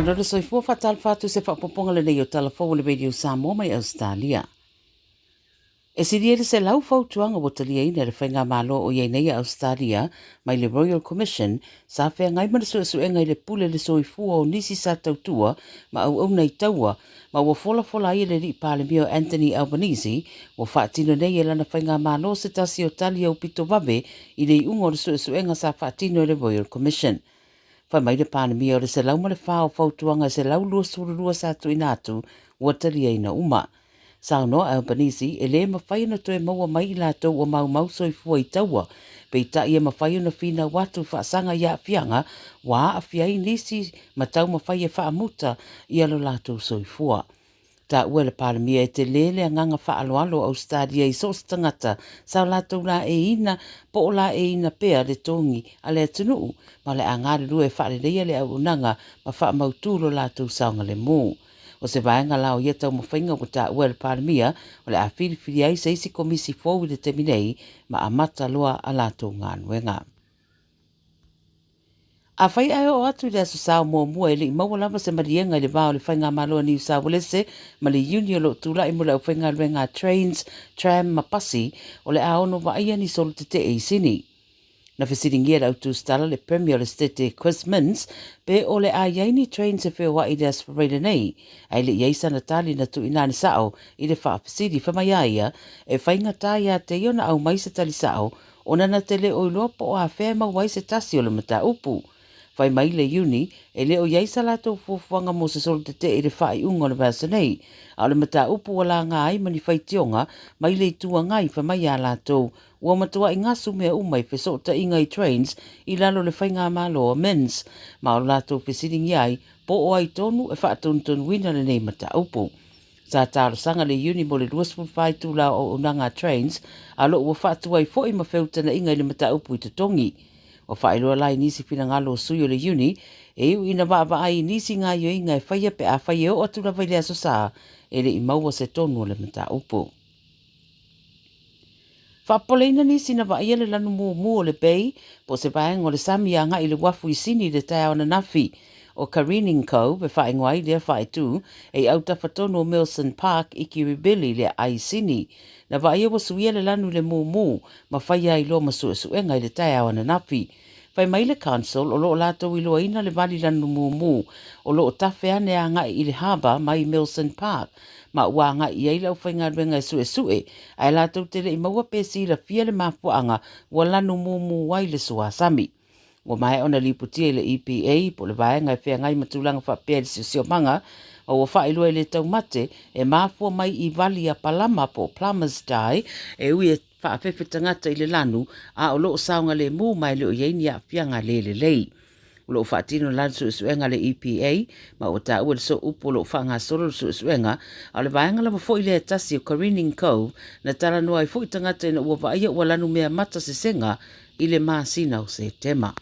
Ano le soifua fatal fatu se whapoponga le nei o talafou le radio Samoa mai Australia. E siriere se lau fautuanga o talia ina le whainga malo o iei nei Australia mai le Royal Commission sa whea ngai mana suenga i le pule le soifua o nisi sa tautua ma au nei taua ma ua fola ia le ri palemio Anthony Albanese o whaatino nei e lana whainga malo se tasi o talia o pito vabe i le iunga o le suenga sa whaatino le Royal Commission. Whai mai le panemia o le se lau ma le whao fautuanga se lau lua sururua sa tu inatu ua talia ina uma. Sa no Albanese e le mawhai na toe maua mai la tau o mau soifua i taua. Pei ta ia mawhai na fina watu whaasanga ia fianga wa a fiai nisi matau mawhai e whaamuta i alo la tau soifua. Ta ua le palemia e te lele a nganga whaaloalo au stadia i sos tangata sa la tau la e ina po o la e ina pea le tongi a le atunuu ma le angare rua e whaare reia le au unanga ma wha mauturo la tau saunga le mū. O se vaenga lao ia tau mawhainga o ta ua le palemia o le a whiriwhiri ai se isi komisi fōwi le teminei ma a mata loa a la tau ngānuenga. A whai ai o atu le aso sao mua e li maua lava se marienga i le vao le whainga maloa New South Wales ma le union lo tula i mula o whainga luenga trains, tram, ma pasi o le aono wa aia ni solo te e sini. Na whesiringia au tu stala le Premier le Stete Chris Minns pe o le a yaini trains e whea wa i le aspirator nei ai le iaisa na tali na tu inani sao i le whaafisiri whamaiaia e whainga taia te iona au mai se tali sao o nana tele o iloa po a whea mawai se tasi o le mata upu. Whai mai le uni, e leo iai sa lato fufuanga mo se solo te e le whai unga le basa nei. A le mata upu wala ngā ai mani whai tionga, mai le tua ngai wha mai a lato. Ua matua i ngā sumea umai whe so ta ingai trains i lalo le whai ngā malo o mens. Ma o lato whesiringi ai, po o ai tonu e wha ton wina le nei mata upu. Sa tāro sanga le uni mo le 2.5 tūla o unanga trains, a lo ua wha ai fo i mawheutana ingai le mata upu i te tongi. O whaeroa lai nisi whina ngalo sui o le uni, e iu ina waa ai nisi ngā yo i ngai whaia pe a whaia o atura vai lea so sa, e le i maua se tonu o le mata upo. Whapoleina nisi na waa ia le lanu mua o le pei, po se paeng o le sami a ngai le wafu i sini le tai na nafi, o Careening Cove e whaengo ai lea whae tū, e au tawhatono o Milson Park i Kiribili le ai sini, na wa ia wasuia le lanu le mū, ma whaia i lo masuenga i le tai na nafi. Whai mai le council o lo lato i loa ina le vali lanu mū, o lo tawhea ne a ngai i le haba mai Milson Park, ma ua ngai i eila u whainga ruenga sue, ai lato te le i maua pesi la fia le mafuanga wa lanu mū wai le suasami. O mai ona liputia le EPA po le vaenga e whea ngai matulanga whapea le sio manga, o whaelua le tau mate e mafua mai i vali a palama po Plumbers Die e ui e whaafefe tangata i le lanu a o loo saunga le mū mai leo yeini a whianga le lei. O loo whaatino lanu suenga le EPA ma o ta ua le so upo loo whanga solo suenga a le vaenga lama fo i le atasi o Careening Cove na tala noa i fo i tangata ina ua vaia ua lanu mea mata se senga i le maasina o se tema.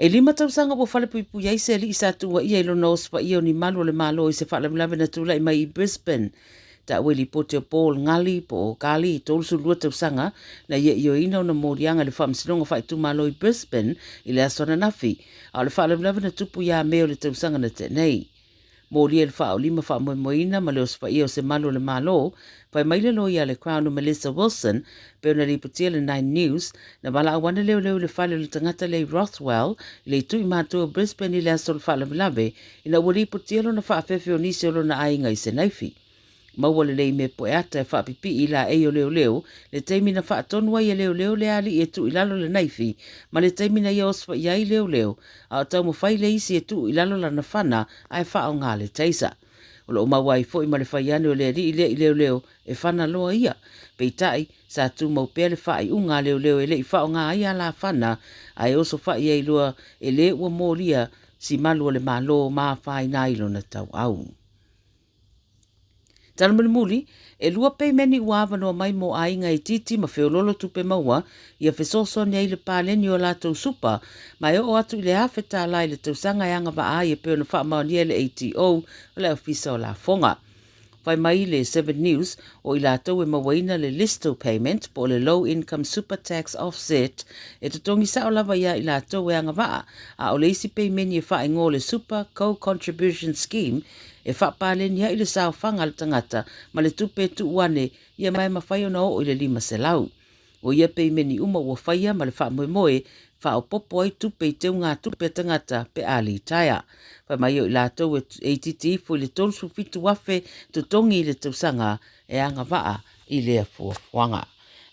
E lima tausanga po whale pui ai se li sa tua ia ilo no spa ia ni malu le malo i se whale mlawe na tula i mai i Brisbane. Ta weli po te Paul Ngali po Kali i tolusu lua tausanga na ia io ina na morianga le whamsinonga whai tu malo i Brisbane i le asona nafi. A le whale mlawe na tupu ia meo le tausanga na te nei. Mori e le wha o lima wha moina ma leo spa ia o se malo le malo, pai maile lo ia le Crown o Melissa Wilson, peo na ripotia le 9 News, na wala awana leo le whale le tangata le Rothwell, le i tui mātua Brisbane i le aso le whale mlawe, ina ua ripotia lo na wha awhewhio nisi o lo na ainga i se naifi. Maua le lei me poe ata e wha pipi i la e o leo, le teimi na wha atonua i leo le ali e tu i lalo le naifi, ma le teimi na i ospa i ai leo, a o tau mo whai le isi e tu i lalo la na whana ai wha o ngā le teisa. O lo maua i fo i ma le whai ane o le ri i leo e whana loa ia. Pei tai, sa tu mau pea le wha i unga leo e le i wha o ngā ai a la whana, ai oso wha i ai loa e le ua mōria si malu o le malo maa whai nailo na tau au. Tana muli, e lua pei meni uawa noa mai mo ainga i titi ma whiololo tupe maua, ia whesoso ni le pāleni o lātou supa, mai o atu i le hawheta lai le tausanga e anga wa ai e peo na wha maonia le ATO o le ofisa o la fonga. Whai mai le 7 News o i lātou e mawaina le listo payment po le low income super tax offset e tutongi sa o lava ia i lātou e anga waa a o le isi peimeni e wha ingo le super co-contribution scheme e wha pāleni ia i le sao whanga le tangata ma le tupe tu uane ia mai mawhai ona o i le 5 selau. O ia peimeni uma ua whaia ma le wha moe wha o popo ai tupe i teo ngā tupe tangata pe ali taia. Wha mai o i lātou e titi fo i le tolsu fitu wafe tutongi i le tausanga e anga waa i le fuafuanga.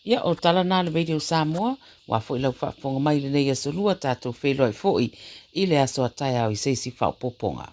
Ia o tala nā le Radio Samoa, wa fo i lau wha fonga mai le nei asolua tātou wheloi foi i le aso a taia o i seisi wha poponga.